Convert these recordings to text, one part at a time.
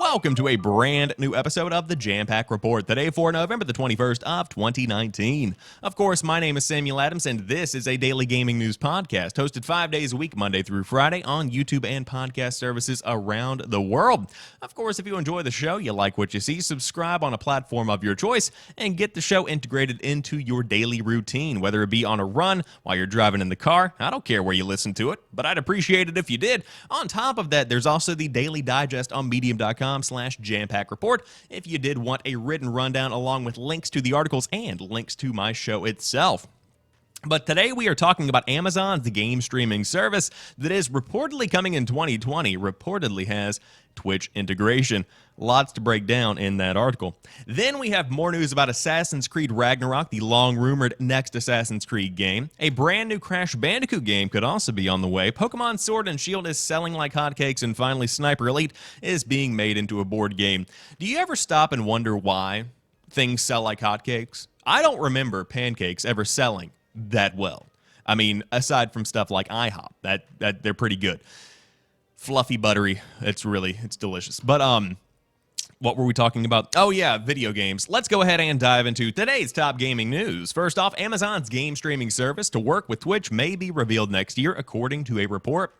Welcome to a brand new episode of the Jampack Report, today for November the 21st of 2019. Of course, my name is Samuel Adams, and this is a daily gaming news podcast hosted 5 days a week, Monday through Friday, on YouTube and podcast services around the world. Of course, if you enjoy the show, you like what you see, subscribe on a platform of your choice, and get the show integrated into your daily routine, whether it be on a run, while you're driving in the car. I don't care where you listen to it, but I'd appreciate it if you did. On top of that, there's also the Daily Digest on medium.com/Jampack Report if you did want a written rundown along with links to the articles and links to my show itself. But today we are talking about Amazon's game streaming service that is reportedly coming in 2020, reportedly has Twitch integration. Lots to break down in that article. Then we have more news about Assassin's Creed Ragnarok, the long-rumored next Assassin's Creed game. A brand new Crash Bandicoot game could also be on the way. Pokémon Sword and Shield is selling like hotcakes, and finally Sniper Elite is being made into a board game. Do you ever stop and wonder why things sell like hotcakes? I don't remember pancakes ever selling that well. I mean, aside from stuff like IHOP, that they're pretty good. Fluffy, buttery, it's delicious. But what were we talking about? Oh yeah, video games. Let's go ahead and dive into today's top gaming news. First off, Amazon's game streaming service to work with Twitch may be revealed next year, according to a report.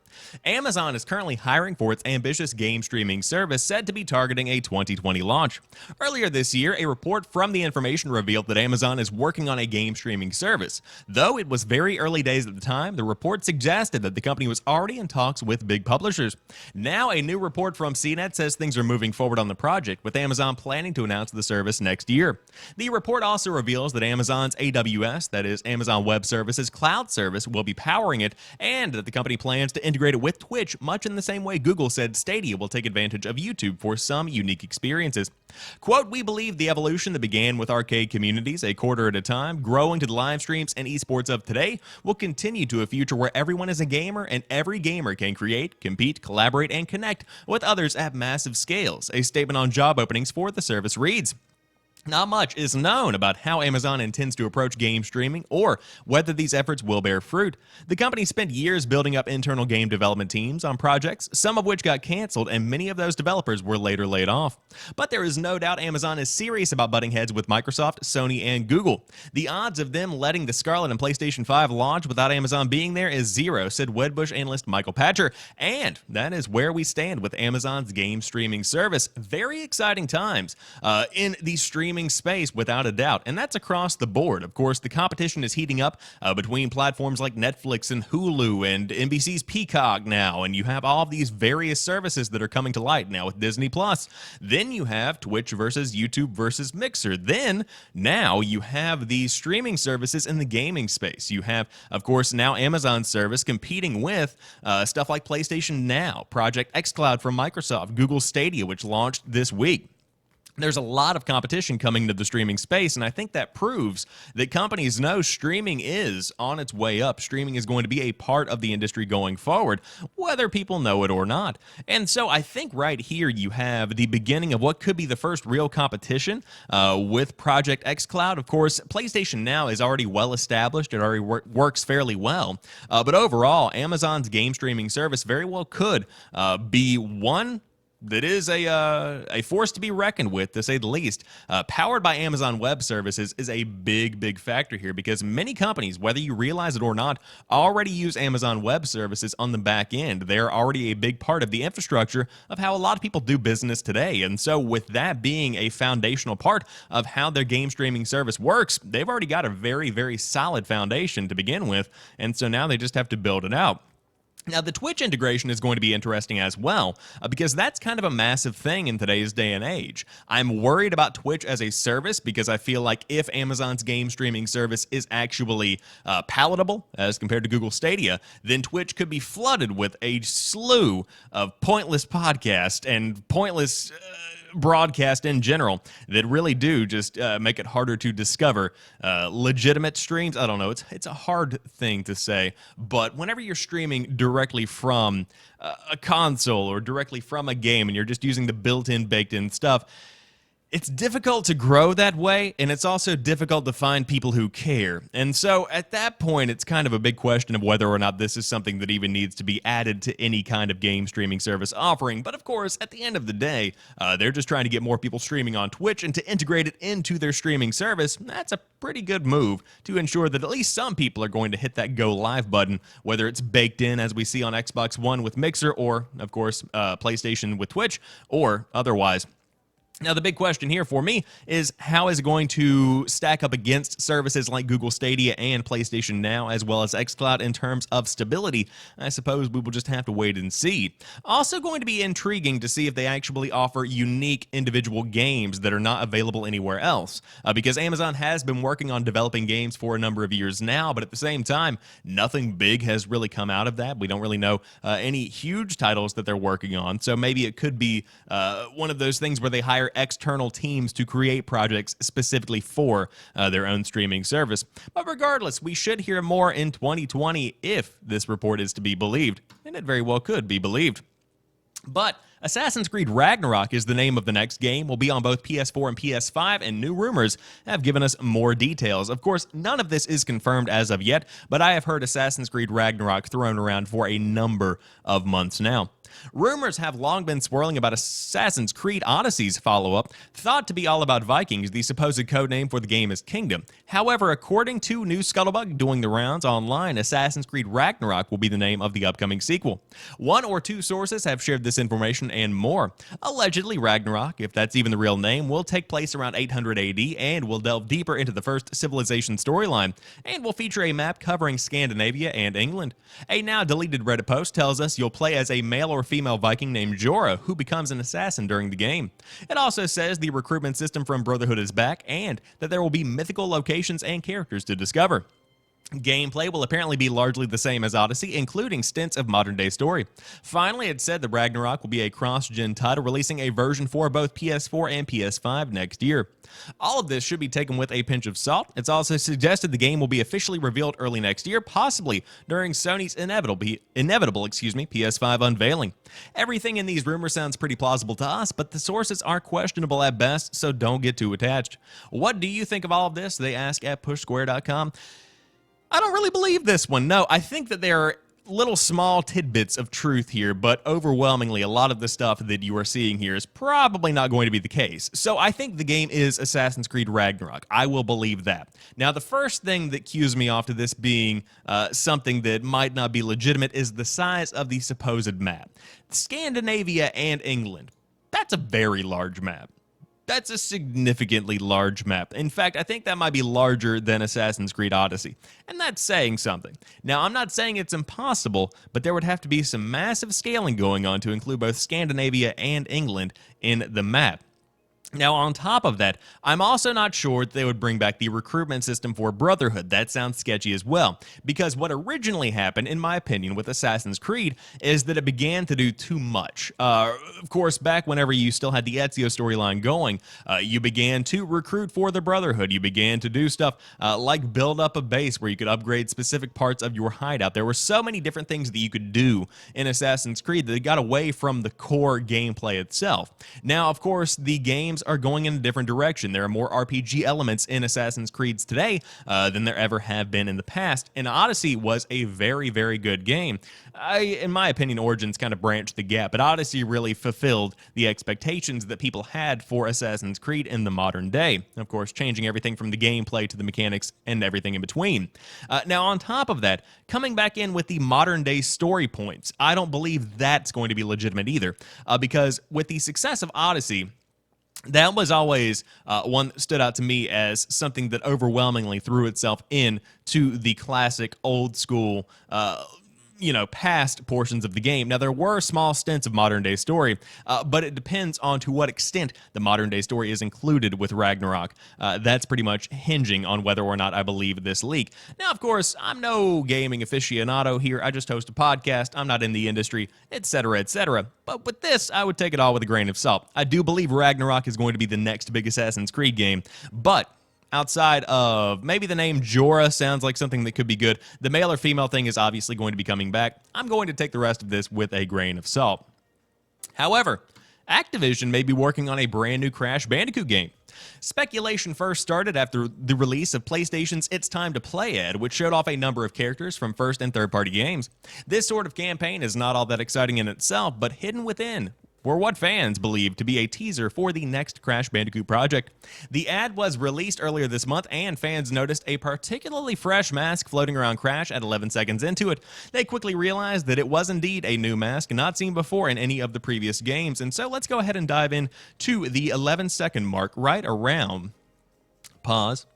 Amazon is currently hiring for its ambitious game streaming service, said to be targeting a 2020 launch. Earlier this year, a report from The Information revealed that Amazon is working on a game streaming service. Though it was very early days at the time, the report suggested that the company was already in talks with big publishers. Now, a new report from CNET says things are moving forward on the project, with Amazon planning to announce the service next year. The report also reveals that Amazon's AWS, that is Amazon Web Services cloud service, will be powering it, and that the company plans to integrate it with Twitch, much in the same way Google said Stadia will take advantage of YouTube for some unique experiences. Quote, "We believe the evolution that began with arcade communities a quarter at a time, growing to the live streams and esports of today, will continue to a future where everyone is a gamer and every gamer can create, compete, collaborate, and connect with others at massive scales." A statement on job openings for the service reads, "Not much is known about how Amazon intends to approach game streaming or whether these efforts will bear fruit. The company spent years building up internal game development teams on projects, some of which got canceled, and many of those developers were later laid off. But there is no doubt Amazon is serious about butting heads with Microsoft, Sony, and Google. The odds of them letting the Scarlet and PlayStation 5 launch without Amazon being there is zero," said Wedbush analyst Michael Patcher. And that is where we stand with Amazon's game streaming service. Very exciting times in the streaming space, without a doubt, and that's across the board. Of course, the competition is heating up between platforms like Netflix and Hulu and NBC's Peacock now, and you have all of these various services that are coming to light now with Disney Plus. Then you have Twitch versus YouTube versus Mixer. Then now you have these streaming services in the gaming space. You have, of course, now Amazon service competing with stuff like PlayStation Now, Project xCloud from Microsoft, Google Stadia, which launched this week. There's a lot of competition coming to the streaming space, and I think that proves that companies know streaming is on its way up. Streaming is going to be a part of the industry going forward, whether people know it or not. And so I think right here you have the beginning of what could be the first real competition with Project xCloud. Of course, PlayStation Now is already well established. It already works fairly well. But overall, Amazon's game streaming service very well could be one that is a force to be reckoned with, to say the least. Powered by Amazon Web Services is a big factor here, because many companies, whether you realize it or not, already use Amazon Web Services on the back end. They're already a big part of the infrastructure of how a lot of people do business today. And so with that being a foundational part of how their game streaming service works, they've already got a very solid foundation to begin with. And so now they just have to build it out. Now, the Twitch integration is going to be interesting as well, because that's kind of a massive thing in today's day and age. I'm worried about Twitch as a service, because I feel like if Amazon's game streaming service is actually palatable as compared to Google Stadia, then Twitch could be flooded with a slew of pointless podcasts and pointless broadcast in general that really do just make it harder to discover legitimate streams. I don't know. It's a hard thing to say, but whenever you're streaming directly from a console or directly from a game and you're just using the built-in, baked-in stuff, It's difficult to grow that way, and it's also difficult to find people who care. And so at that point, it's kind of a big question of whether or not this is something that even needs to be added to any kind of game streaming service offering. But of course, at the end of the day, they're just trying to get more people streaming on Twitch, and to integrate it into their streaming service, that's a pretty good move to ensure that at least some people are going to hit that go live button, whether it's baked in as we see on Xbox One with Mixer, or of course PlayStation with Twitch, or otherwise. Now, the big question here for me is how is it going to stack up against services like Google Stadia and PlayStation Now, as well as xCloud in terms of stability? I suppose we will just have to wait and see. Also going to be intriguing to see if they actually offer unique individual games that are not available anywhere else, because Amazon has been working on developing games for a number of years now, but at the same time, nothing big has really come out of that. We don't really know any huge titles that they're working on, so maybe it could be one of those things where they hire external teams to create projects specifically for their own streaming service. But regardless, we should hear more in 2020 if this report is to be believed, and it very well could be believed. But Assassin's Creed Ragnarok is the name of the next game. Will be on both PS4 and PS5, and new rumors have given us more details. Of course, none of this is confirmed as of yet, but I have heard Assassin's Creed Ragnarok thrown around for a number of months now. Rumors have long been swirling about Assassin's Creed Odyssey's follow-up, thought to be all about Vikings. The supposed codename for the game is Kingdom. However, according to new scuttlebutt doing the rounds online, Assassin's Creed Ragnarok will be the name of the upcoming sequel. One or two sources have shared this information and more. Allegedly, Ragnarok, if that's even the real name, will take place around 800 AD and will delve deeper into the first civilization storyline, and will feature a map covering Scandinavia and England. A now deleted Reddit post tells us you'll play as a male or female Viking named Jorah, who becomes an assassin during the game. It also says the recruitment system from Brotherhood is back, and that there will be mythical locations and characters to discover. Gameplay will apparently be largely the same as Odyssey, including stints of modern-day story. Finally, it said that Ragnarok will be a cross-gen title, releasing a version for both PS4 and PS5 next year. All of this should be taken with a pinch of salt. It's also suggested the game will be officially revealed early next year, possibly during Sony's inevitable PS5 unveiling. Everything in these rumors sounds pretty plausible to us, but the sources are questionable at best, so don't get too attached. What do you think of all of this? They ask at pushsquare.com. I don't really believe this one. No, I think that there are little small tidbits of truth here, but overwhelmingly a lot of the stuff that you are seeing here is probably not going to be the case. So I think the game is Assassin's Creed Ragnarok. I will believe that. Now, the first thing that cues me off to this being something that might not be legitimate is the size of the supposed map. Scandinavia and England. That's a very large map. That's a significantly large map. In fact, I think that might be larger than Assassin's Creed Odyssey, and that's saying something. Now, I'm not saying it's impossible, but there would have to be some massive scaling going on to include both Scandinavia and England in the map. Now, on top of that, I'm also not sure that they would bring back the recruitment system for Brotherhood. That sounds sketchy as well, because what originally happened, in my opinion, with Assassin's Creed is that it began to do too much. Of course, back whenever you still had the Ezio storyline going, you began to recruit for the Brotherhood. You began to do stuff like build up a base where you could upgrade specific parts of your hideout. There were so many different things that you could do in Assassin's Creed that got away from the core gameplay itself. Now, of course, the games are going in a different direction. There are more RPG elements in Assassin's Creeds today than there ever have been in the past, and Odyssey was a very, very good game. In my opinion, Origins kind of branched the gap, but Odyssey really fulfilled the expectations that people had for Assassin's Creed in the modern day. Of course, changing everything from the gameplay to the mechanics and everything in between. Now, on top of that, coming back in with the modern day story points, I don't believe that's going to be legitimate either, because with the success of Odyssey, that was always one that stood out to me as something that overwhelmingly threw itself into the classic old school past portions of the game. Now, there were small stints of modern-day story, but it depends on to what extent the modern-day story is included with Ragnarok. That's pretty much hinging on whether or not I believe this leak. Now, of course, I'm no gaming aficionado here. I just host a podcast. I'm not in the industry, etc., etc. But with this, I would take it all with a grain of salt. I do believe Ragnarok is going to be the next big Assassin's Creed game, but outside of maybe the name Jorah sounds like something that could be good, the male or female thing is obviously going to be coming back. I'm going to take the rest of this with a grain of salt. However, Activision may be working on a brand new Crash Bandicoot game. Speculation first started after the release of PlayStation's It's Time to Play ad, which showed off a number of characters from first and third-party games. This sort of campaign is not all that exciting in itself, but hidden within were what fans believe to be a teaser for the next Crash Bandicoot project. The ad was released earlier this month, and fans noticed a particularly fresh mask floating around Crash at 11 seconds into it. They quickly realized that it was indeed a new mask not seen before in any of the previous games, and so let's go ahead and dive in to the 11-second mark right around. Pause.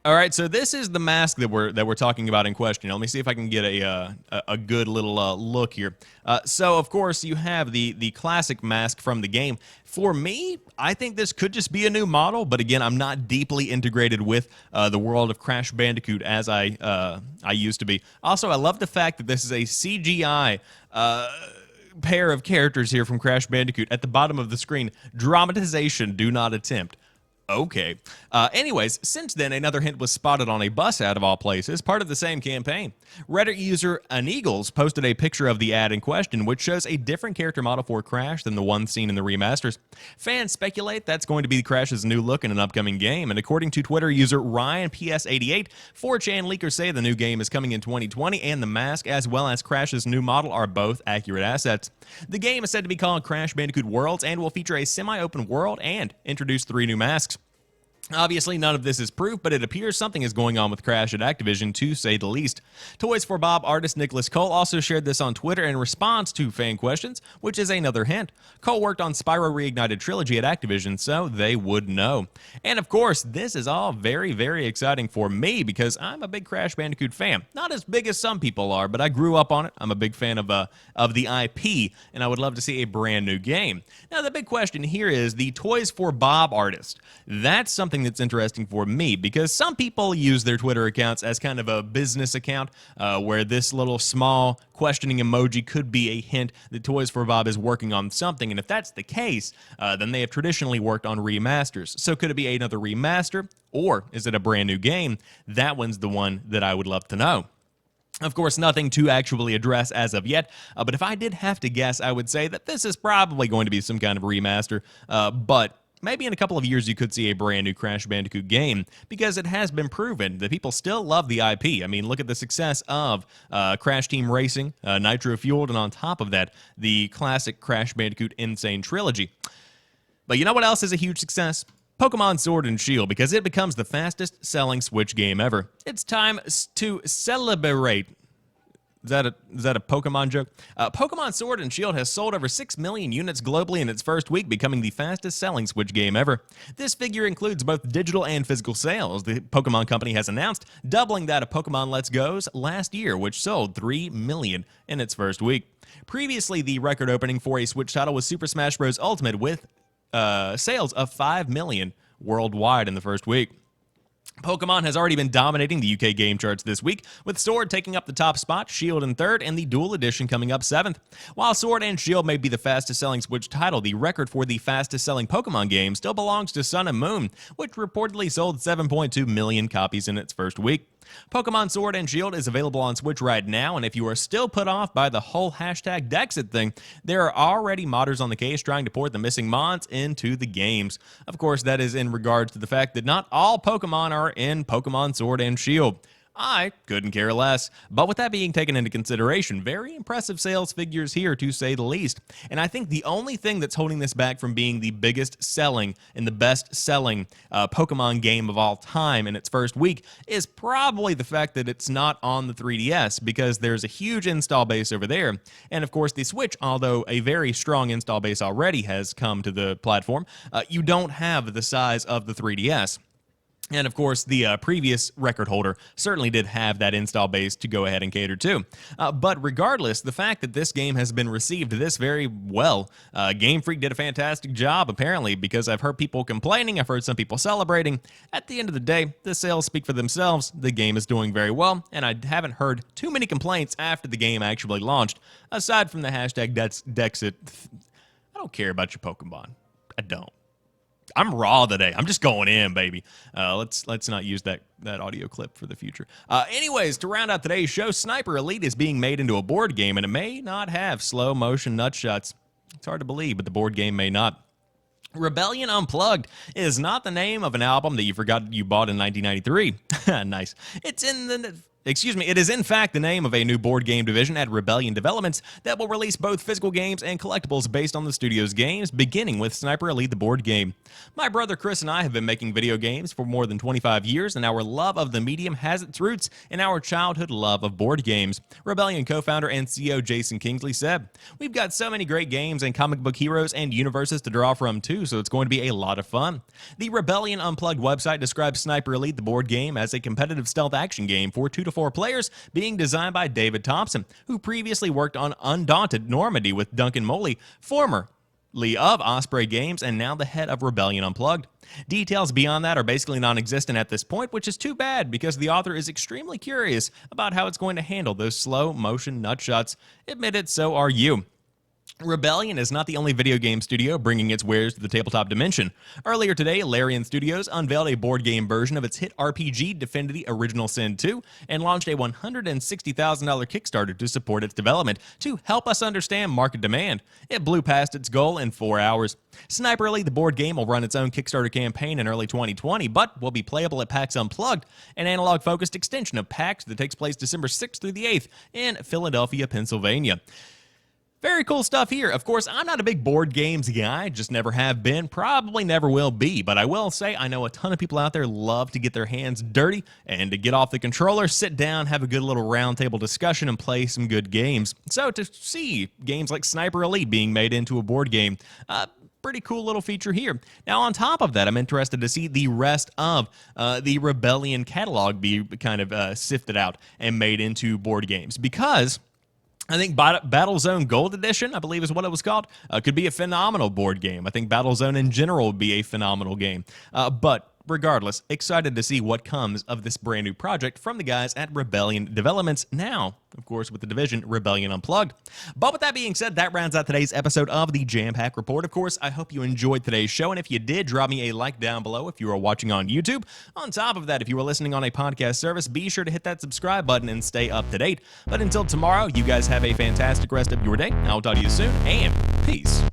All right, so this is the mask that we're talking about in question. Let me see if I can get a good little look here. So, of course, you have the classic mask from the game. For me, I think this could just be a new model, but again, I'm not deeply integrated with the world of Crash Bandicoot as I used to be. Also, I love the fact that this is a CGI pair of characters here from Crash Bandicoot. At the bottom of the screen, dramatization, do not attempt. Okay. Anyways, since then, another hint was spotted on a bus out of all places, part of the same campaign. Reddit user Aneagles posted a picture of the ad in question, which shows a different character model for Crash than the one seen in the remasters. Fans speculate that's going to be Crash's new look in an upcoming game, and according to Twitter user RyanPS88, 4chan leakers say the new game is coming in 2020, and the mask as well as Crash's new model are both accurate assets. The game is said to be called Crash Bandicoot Worlds and will feature a semi-open world and introduce 3 new masks. Obviously, none of this is proof, but it appears something is going on with Crash at Activision, to say the least. Toys for Bob artist Nicholas Cole also shared this on Twitter in response to fan questions, which is another hint. Cole worked on Spyro Reignited Trilogy at Activision, so they would know. And of course, this is all very, very exciting for me because I'm a big Crash Bandicoot fan. Not as big as some people are, but I grew up on it. I'm a big fan of the IP, and I would love to see a brand new game. Now, the big question here is the Toys for Bob artist. That's something that's interesting for me because some people use their Twitter accounts as kind of a business account where this little small questioning emoji could be a hint that Toys for Bob is working on something, and if that's the case, then they have traditionally worked on remasters. So could it be another remaster, or is it a brand new game? That one's the one that I would love to know. Of course, nothing to actually address as of yet, but if I did have to guess, I would say that this is probably going to be some kind of remaster, but maybe in a couple of years you could see a brand new Crash Bandicoot game because it has been proven that people still love the IP. I mean, look at the success of Crash Team Racing, Nitro Fueled, and on top of that, the classic Crash Bandicoot Insane Trilogy. But you know what else is a huge success? Pokémon Sword and Shield, because it becomes the fastest selling Switch game ever. It's time to celebrate. Is that a Pokemon joke? Pokemon Sword and Shield has sold over 6 million units globally in its first week, becoming the fastest-selling Switch game ever. This figure includes both digital and physical sales. The Pokemon Company has announced, doubling that of Pokemon Let's Go's last year, which sold 3 million in its first week. Previously, the record opening for a Switch title was Super Smash Bros. Ultimate with sales of 5 million worldwide in the first week. Pokemon has already been dominating the UK game charts this week, with Sword taking up the top spot, Shield in third, and the Dual Edition coming up 7th. While Sword and Shield may be the fastest-selling Switch title, the record for the fastest-selling Pokemon game still belongs to Sun and Moon, which reportedly sold 7.2 million copies in its first week. Pokemon Sword and Shield is available on Switch right now, and if you are still put off by the whole hashtag Dexit thing, there are already modders on the case trying to port the missing mods into the games. Of course, that is in regards to the fact that not all Pokemon are in Pokemon Sword and Shield. I couldn't care less. But with that being taken into consideration, very impressive sales figures here, to say the least. And I think the only thing that's holding this back from being the biggest selling and the best selling Pokemon game of all time in its first week is probably the fact that it's not on the 3DS, because there's a huge install base over there. And of course, the Switch, although a very strong install base already has come to the platform, you don't have the size of the 3DS. And of course, the previous record holder certainly did have that install base to go ahead and cater to. But regardless, the fact that this game has been received this very well, Game Freak did a fantastic job, apparently, because I've heard people complaining, I've heard some people celebrating. At the end of the day, the sales speak for themselves. The game is doing very well, and I haven't heard too many complaints after the game actually launched, aside from the hashtag Dexit. I don't care about your Pokemon. I don't. I'm raw today. I'm just going in, baby. Let's not use that audio clip for the future. Anyways, to round out today's show, Sniper Elite is being made into a board game, and it may not have slow motion nutshots. It's hard to believe, but the board game may not. Rebellion Unplugged is not the name of an album that you forgot you bought in 1993. Nice. It is in fact the name of a new board game division at Rebellion Developments that will release both physical games and collectibles based on the studio's games, beginning with Sniper Elite the board game. My brother Chris and I have been making video games for more than 25 years, and our love of the medium has its roots in our childhood love of board games. Rebellion co-founder and CEO Jason Kingsley said, "We've got so many great games and comic book heroes and universes to draw from too, so it's going to be a lot of fun." The Rebellion Unplugged website describes Sniper Elite the board game as a competitive stealth action game for 2 to 4 players, being designed by David Thompson, who previously worked on Undaunted Normandy with Duncan Moley, formerly of Osprey Games and now the head of Rebellion Unplugged. Details beyond that are basically non-existent at this point, which is too bad because the author is extremely curious about how it's going to handle those slow motion nutshots. Admit it, so are you. Rebellion is not the only video game studio bringing its wares to the tabletop dimension. Earlier today, Larian Studios unveiled a board game version of its hit RPG Divinity Original Sin 2 and launched a $160,000 Kickstarter to support its development to help us understand market demand. It blew past its goal in 4 hours. Sniper Elite the board game will run its own Kickstarter campaign in early 2020, but will be playable at PAX Unplugged, an analog-focused extension of PAX that takes place December 6th through the 8th in Philadelphia, Pennsylvania. Very cool stuff here. Of course, I'm not a big board games guy, just never have been, probably never will be, but I will say I know a ton of people out there love to get their hands dirty and to get off the controller, sit down, have a good little roundtable discussion, and play some good games. So to see games like Sniper Elite being made into a board game, pretty cool little feature here. Now, on top of that, I'm interested to see the rest of the Rebellion catalog be kind of sifted out and made into board games, because I think Battlezone Gold Edition, I believe is what it was called, could be a phenomenal board game. I think Battlezone in general would be a phenomenal game. But regardless, excited to see what comes of this brand new project from the guys at Rebellion Developments, now, of course, with the division Rebellion Unplugged. But with that being said, that rounds out today's episode of the Jampack Report. Of course, I hope you enjoyed today's show, and if you did, drop me a like down below if you are watching on YouTube. On top of that, if you are listening on a podcast service, be sure to hit that subscribe button and stay up to date. But until tomorrow, you guys have a fantastic rest of your day. I'll talk to you soon, and peace.